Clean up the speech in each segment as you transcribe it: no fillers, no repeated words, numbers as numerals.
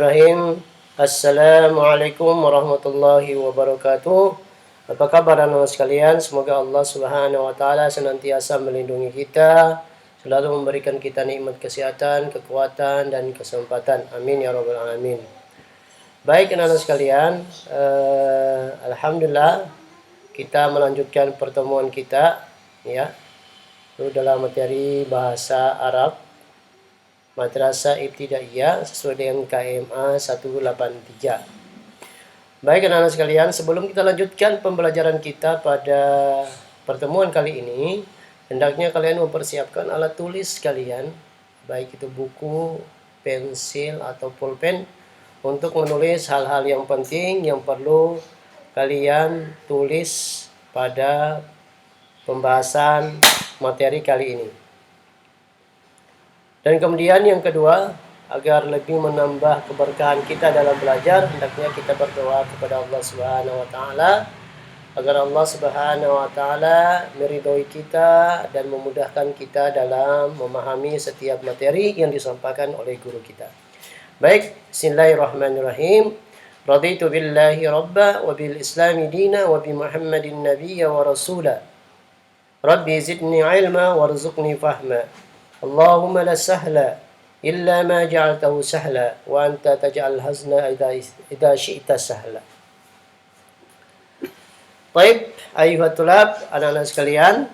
Bismillahirrahmanirrahim. Assalamualaikum warahmatullahi wabarakatuh. Apa kabar anak-anak sekalian? Semoga Allah Subhanahu wa taala senantiasa melindungi kita, selalu memberikan kita nikmat kesehatan, kekuatan dan kesempatan. Amin ya rabbal alamin. Baik anak-anak sekalian, alhamdulillah kita melanjutkan pertemuan kita ya. Itu dalam materi bahasa Arab Madrasah Ibtidaiyah sesuai dengan KMA 183. Baik anak-anak sekalian, sebelum kita lanjutkan pembelajaran kita pada pertemuan kali ini, hendaknya kalian mempersiapkan alat tulis kalian, baik itu buku, pensil atau pulpen, untuk menulis hal-hal yang penting yang perlu kalian tulis pada pembahasan materi kali ini. Dan kemudian yang kedua, agar lebih menambah keberkahan kita dalam belajar, hendaknya kita berdoa kepada Allah Subhanahu wa taala agar Allah Subhanahu wa taala meridhoi kita dan memudahkan kita dalam memahami setiap materi yang disampaikan oleh guru kita. Baik, bismillahirrahmanirrahim. Raditu billahi rabba wa bil islami dina wa bi Muhammadin nabiyya wa rasula. Rabbi zidni ilma warzuqni fahma. Allahumma la sahla illa ma ja'altahu sahla wa anta taj'al hazna idza syi'ta sahla. Baik, ayuhat tulab, anak-anak sekalian,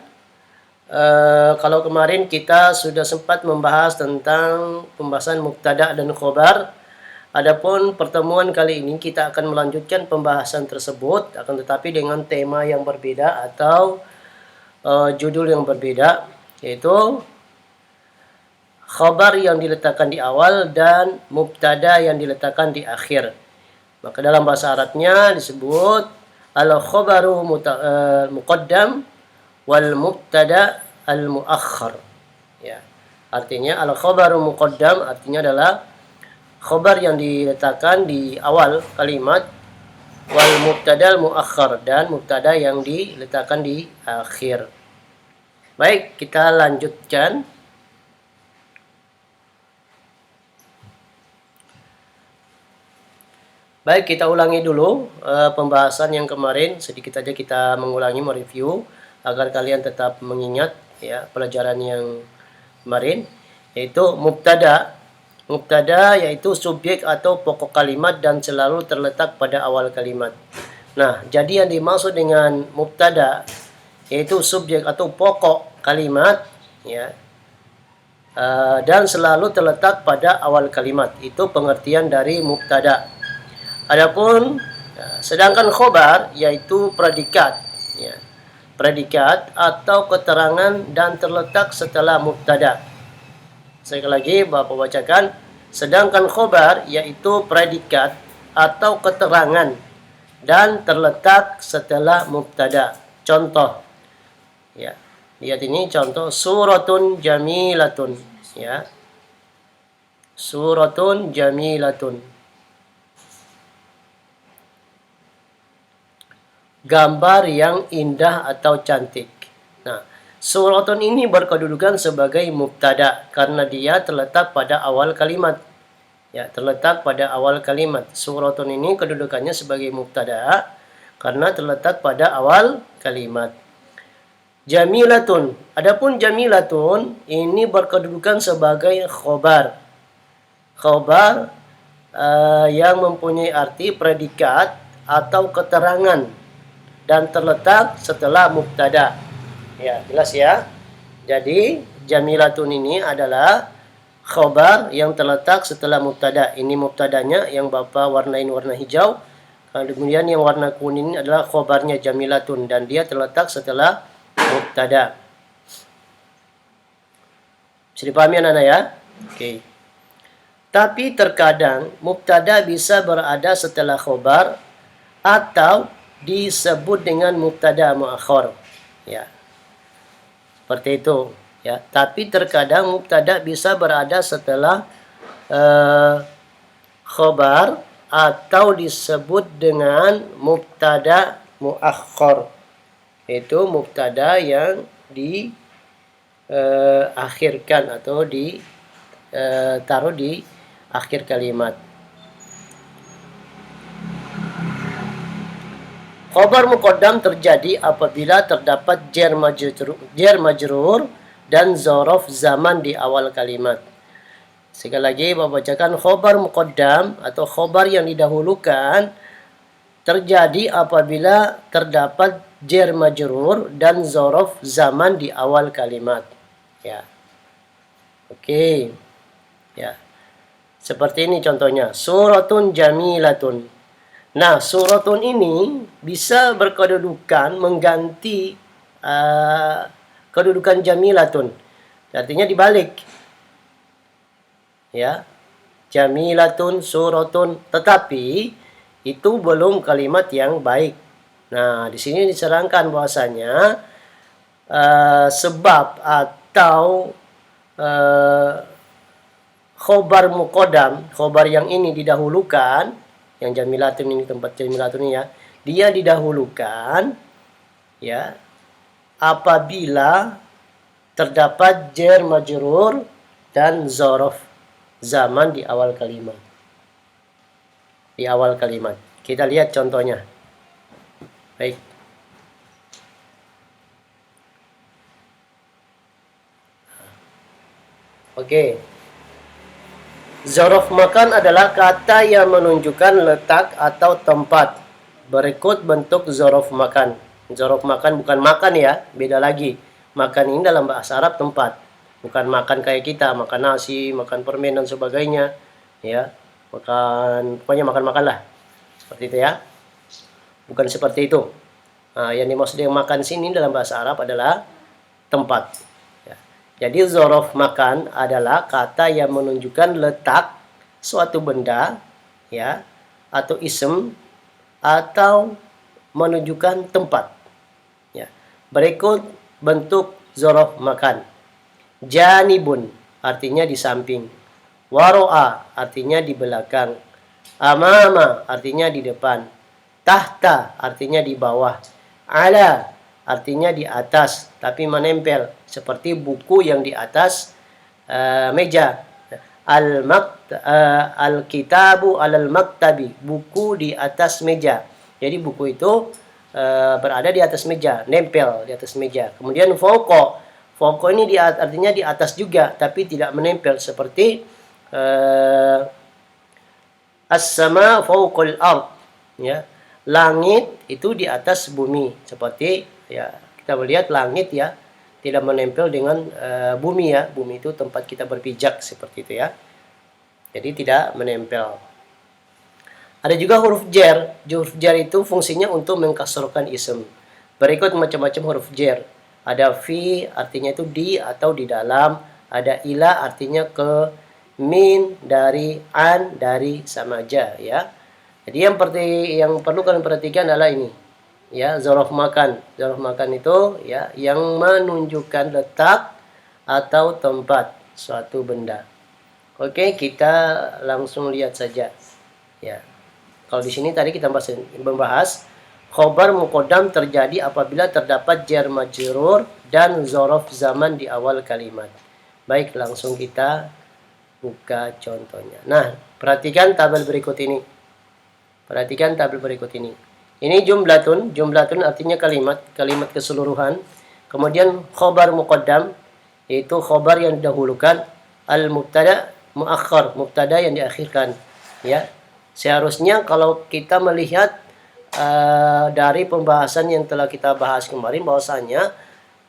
kalau kemarin kita sudah sempat membahas tentang pembahasan mubtada dan khobar. Adapun pertemuan kali ini kita akan melanjutkan pembahasan tersebut, akan tetapi dengan tema yang berbeda atau judul yang berbeda, yaitu khabar yang diletakkan di awal dan mubtada yang diletakkan di akhir. Maka dalam bahasa Arabnya disebut al-khabaru muqaddam wal mubtada al-muakhar. Ya. Artinya al-khabaru muqaddam artinya adalah khabar yang diletakkan di awal kalimat, wal mubtada al-muakhar, dan mubtada yang diletakkan di akhir. Baik, kita lanjutkan. Baik, kita ulangi dulu pembahasan yang kemarin. Sedikit saja kita mengulangi, mereview agar kalian tetap mengingat ya pelajaran yang kemarin, yaitu mubtada. Mubtada yaitu subjek atau pokok kalimat dan selalu terletak pada awal kalimat. Nah, jadi yang dimaksud dengan mubtada yaitu subjek atau pokok kalimat ya, dan selalu terletak pada awal kalimat. Itu pengertian dari mubtada. Adapun sedangkan khobar yaitu predikat ya, predikat atau keterangan dan terletak setelah mubtada. Sekali lagi Bapak bacakan, sedangkan khobar yaitu predikat atau keterangan dan terletak setelah mubtada. Contoh ya, lihat ini contoh, suratun jamilatun ya, suratun jamilatun, gambar yang indah atau cantik. Nah, suratun ini berkedudukan sebagai mubtada karena dia terletak pada awal kalimat. Ya, terletak pada awal kalimat. Suratun ini kedudukannya sebagai mubtada karena terletak pada awal kalimat. Jamilatun. Adapun jamilatun ini berkedudukan sebagai khobar. Khobar yang mempunyai arti predikat atau keterangan dan terletak setelah mubtada. Ya, jelas ya. Jadi jamilatun ini adalah khobar yang terletak setelah mubtada. Ini mubtadanya yang Bapak warnain warna hijau. Kemudian yang warna kuning adalah khobarnya jamilatun dan dia terletak setelah mubtada. Bisa dipahami anak-anak ya? Oke. Tapi terkadang mubtada bisa berada setelah khobar atau disebut dengan mubtada muakhar ya, seperti itu ya. Tapi terkadang mubtada bisa berada setelah khobar atau disebut dengan mubtada muakhar, itu mubtada yang diakhirkan atau ditaruh di akhir kalimat. Khobar muqaddam terjadi apabila terdapat jar majrur dan zorof zaman di awal kalimat. Sekali lagi Bapak bacakan, khobar muqaddam atau khobar yang didahulukan terjadi apabila terdapat jar majrur dan zorof zaman di awal kalimat. Ya. Oke. Ya. Seperti ini contohnya, suratun jamilatun. Nah, suratun ini bisa berkedudukan mengganti kedudukan jamilatun. Artinya dibalik. Ya. Jamilatun, suratun, tetapi itu belum kalimat yang baik. Nah, di sini diserangkan bahwasanya sebab atau khobar muqaddam, khobar yang ini didahulukan, yang jamilatun ini, tempat jamilatun ini ya, dia didahulukan ya apabila terdapat jar majrur dan zorof zaman di awal kalimat. Di awal kalimat. Kita lihat contohnya. Baik. Oke. Zorof makan adalah kata yang menunjukkan letak atau tempat. Berikut bentuk zorof makan. Zorof makan bukan makan ya, beda lagi. Makan ini dalam bahasa Arab tempat. Bukan makan kayak kita, makan nasi, makan permen dan sebagainya. Ya, pokoknya makan-makan lah. Seperti itu ya. Bukan seperti itu. Nah, yang dimaksud yang makan sini dalam bahasa Arab adalah tempat. Jadi zorof makan adalah kata yang menunjukkan letak suatu benda ya atau isem atau menunjukkan tempat. Ya. Berikut bentuk zorof makan. Janibun artinya di samping. Waro'a artinya di belakang. Amama artinya di depan. Tahta artinya di bawah. Ala artinya di atas tapi menempel seperti buku yang di atas meja. Al-kitabu alal maktabi, buku di atas meja. Jadi buku itu berada di atas meja, nempel di atas meja. Kemudian foko ini artinya di atas juga tapi tidak menempel seperti as-sama fawqal ard ya. Langit itu di atas bumi seperti ya, kita melihat langit ya tidak menempel dengan bumi ya. Bumi itu tempat kita berpijak seperti itu ya. Jadi tidak menempel. Ada juga huruf jar. Huruf jar itu fungsinya untuk mengkasrohkan ism. Berikut macam-macam huruf jar. Ada fi artinya itu di atau di dalam. Ada ila artinya ke. Min dari, an dari, sama aja ya. Jadi yang perlu kalian perhatikan adalah ini. Ya, zorof makan. Zorof makan itu ya yang menunjukkan letak atau tempat suatu benda. Oke, kita langsung lihat saja. Ya. Kalau di sini tadi kita membahas khobar muqaddam terjadi apabila terdapat jar majrur dan zorof zaman di awal kalimat. Baik, langsung kita buka contohnya. Nah, perhatikan tabel berikut ini. Perhatikan tabel berikut ini. Ini jumlatun. Jumlatun artinya kalimat keseluruhan. Kemudian khobar muqaddam, yaitu khobar yang didahulukan. Al-mubtada muakhar, mubtada yang diakhirkan. Ya, seharusnya kalau kita melihat dari pembahasan yang telah kita bahas kemarin, bahwasanya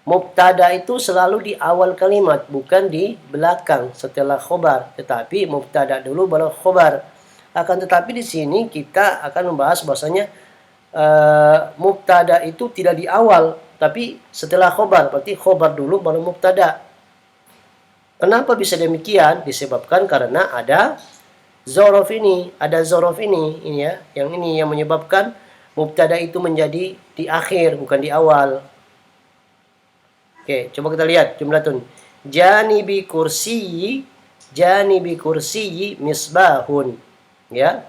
mubtada itu selalu di awal kalimat, bukan di belakang setelah khobar. Tetapi mubtada dulu baru khobar. Akan tetapi di sini kita akan membahas bahwasanya mubtada itu tidak di awal, tapi setelah khobar. Berarti khobar dulu baru mubtada. Kenapa bisa demikian? Disebabkan karena ada zorof ini, ini ya, yang ini yang menyebabkan mubtada itu menjadi di akhir, bukan di awal. Oke, coba kita lihat jumlatun. Janibi kursiyi misbahun. Ya.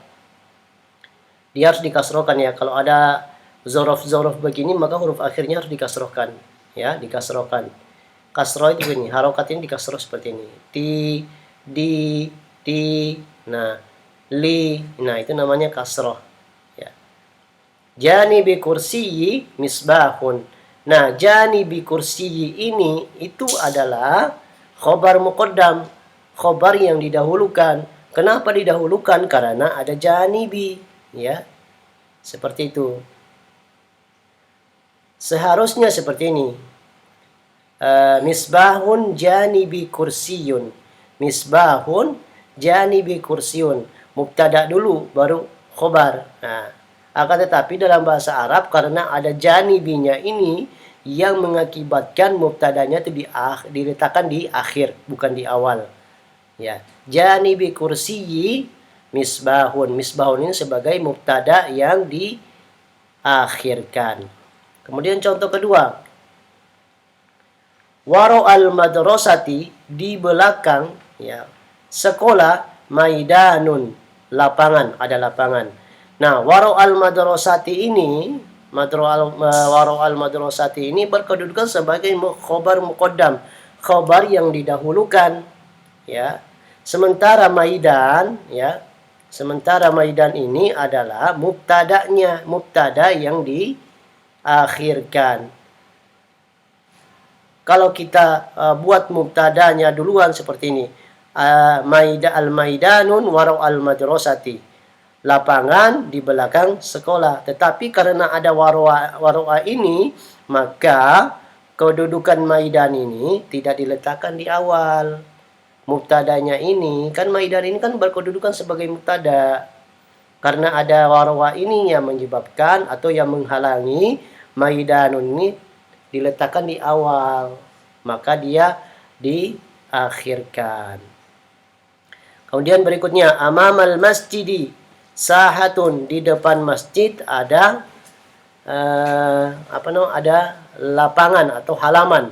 Dia harus dikasrohkan ya. Kalau ada zorof begini maka huruf akhirnya harus dikasrohkan. Ya, dikasrohkan. Kasroh itu begini, harokat ini dikasroh seperti ini. Ti, nah, li. Nah, itu namanya kasroh. Ya. Janibi kursiyyi misbahun. Nah, janibi kursiyyi ini itu adalah khobar muqaddam, khobar yang didahulukan. Kenapa didahulukan? Karena ada janibi, ya. Seperti itu. Seharusnya seperti ini. Misbahun janibi kursiyun. Misbahun janibi kursiyun. Mubtada dulu baru khobar. Nah, akan tetapi dalam bahasa Arab karena ada janibinya ini yang mengakibatkan mubtadanya itu diletakkan di akhir, bukan di awal. Ya, janibi kursiyyi misbahun. Misbahun ini sebagai mubtada yang diakhirkan. Kemudian contoh kedua, waro al madrasati, di belakang ya sekolah, maidanun, lapangan, ada lapangan. Nah, waro al madrasati ini, waro al madrasati ini berkedudukan sebagai khobar muqaddam, khobar yang didahulukan, ya. Sementara maidan, ya, sementara maidan ini adalah mubtadanya, mubtada yang diakhirkan. Kalau kita buat mubtadanya duluan seperti ini, al-maidanun warau al-madrasati, lapangan di belakang sekolah. Tetapi karena ada waroa ini, maka kedudukan maidan ini tidak diletakkan di awal. Mubtadanya ini, kan maidan ini kan berkedudukan sebagai mubtada. Karena ada waroa ini yang menyebabkan atau yang menghalangi maidanun ini diletakkan di awal, maka dia diakhirkan. Kemudian berikutnya, amamal masjidi sahatun, di depan masjid ada ada lapangan atau halaman,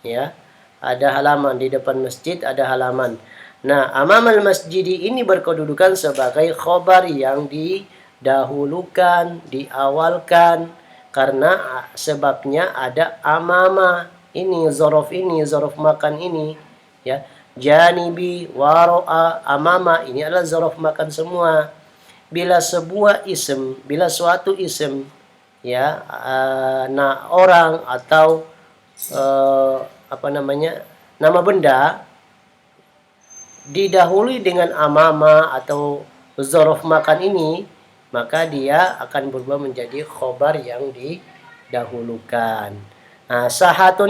ya. Ada halaman di depan masjid, ada halaman. Nah, amamal masjidi ini berkedudukan sebagai khobar yang didahulukan, diawalkan, karena sebabnya ada amama ini, zorof makan ini, ya. Janibi, waro'a, amama ini adalah zorof makan semua. Bila sebuah ism, bila suatu ism, ya, orang atau nama benda didahului dengan amama atau zorof makan ini, maka dia akan berubah menjadi khobar yang didahulukan. Nah, sahatun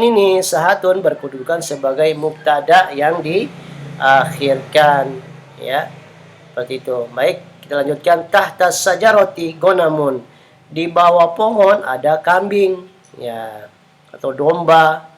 berkedudukan sebagai mubtada yang diakhirkan, ya. Seperti itu. Baik, kita lanjutkan. Tahta sajaroti gonamun, di bawah pohon ada kambing, ya, atau domba.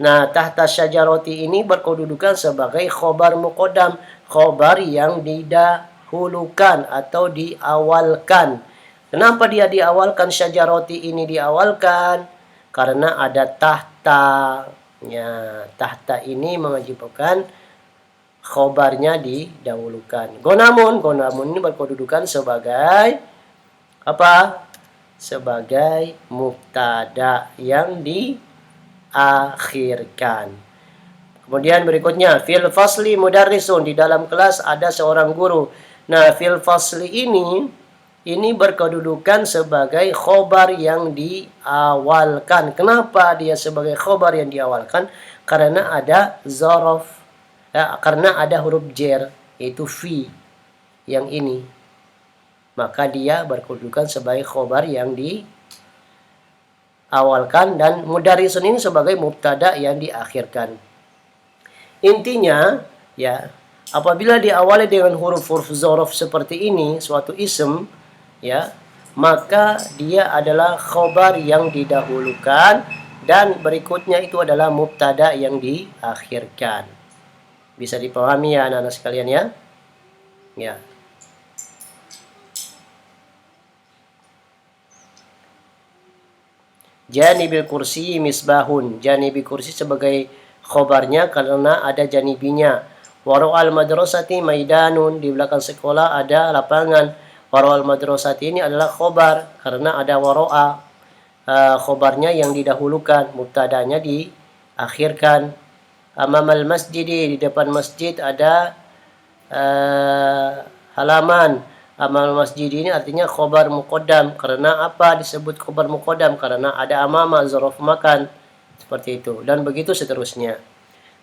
Nah, tahta syajaroti ini berkedudukan sebagai khobar muqaddam, khobar yang didahulukan atau diawalkan. Kenapa dia diawalkan, syajaroti ini diawalkan? Karena ada tahta. Ya, tahta ini menyebabkan khobarnya didahulukan. Gonamun ini berkedudukan sebagai apa? Sebagai mubtada yang diakhirkan. Kemudian berikutnya, fil fasli mudarrisun, di dalam kelas ada seorang guru. Nah, fil fasli ini berkedudukan sebagai khobar yang diawalkan. Kenapa dia sebagai khobar yang diawalkan? Karena ada zorof, ya, karena ada huruf jer, yaitu fi yang ini. Maka dia berkedudukan sebagai khobar yang diawalkan, dan mudarrisun ini sebagai mubtada yang diakhirkan. Intinya, ya, apabila diawali dengan huruf-huruf zorof seperti ini, suatu ism, ya, maka dia adalah khobar yang didahulukan, dan berikutnya itu adalah mubtada yang diakhirkan. Bisa dipahami ya anak-anak sekalian, ya? Ya. Janibil kursi misbahun, janibi kursi sebagai khobarnya karena ada janibinya. Waro'al madrasati maidanun, di belakang sekolah ada lapangan. Waro'al madrasati ini adalah khobar karena ada waro'a, khobarnya yang didahulukan, mubtadanya diakhirkan. Amamal masjidi, di depan masjid ada halaman. amal masjid ini artinya khobar muqaddam. Karena apa disebut khobar muqaddam? Karena ada amama, zarf makan. Seperti itu. Dan begitu seterusnya.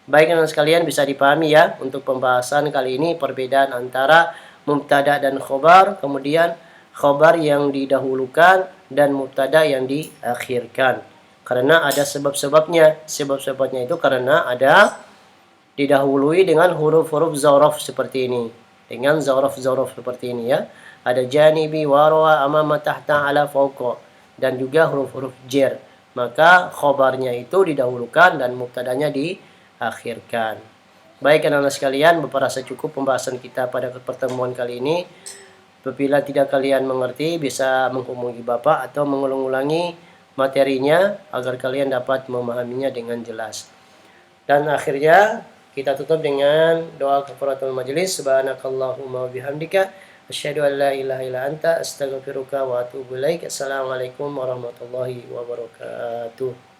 Baik anak sekalian, bisa dipahami ya untuk pembahasan kali ini perbedaan antara mubtada dan khobar, kemudian khobar yang didahulukan dan mubtada yang diakhirkan. Karena ada sebab-sebabnya. Sebab-sebabnya itu karena ada didahului dengan huruf-huruf zaraf seperti ini. Dengan zaraf-zaraf seperti ini ya. Ada janibi, warwa, amama, tahta, ala, fauqa. Dan juga huruf-huruf jer. Maka khobarnya itu didahulukan dan mubtadanya diakhirkan. Baik anak-anak sekalian, Bapak rasa cukup pembahasan kita pada pertemuan kali ini. Apabila tidak kalian mengerti, bisa menghubungi Bapak atau mengulang-ulangi materinya agar kalian dapat memahaminya dengan jelas. Dan akhirnya kita tutup dengan doa kafaratul majelis. Subhanakallahumma wa bihamdika asyhadu an la ilaha illa anta astaghfiruka wa atubu ilaik. Assalamualaikum warahmatullahi wabarakatuh.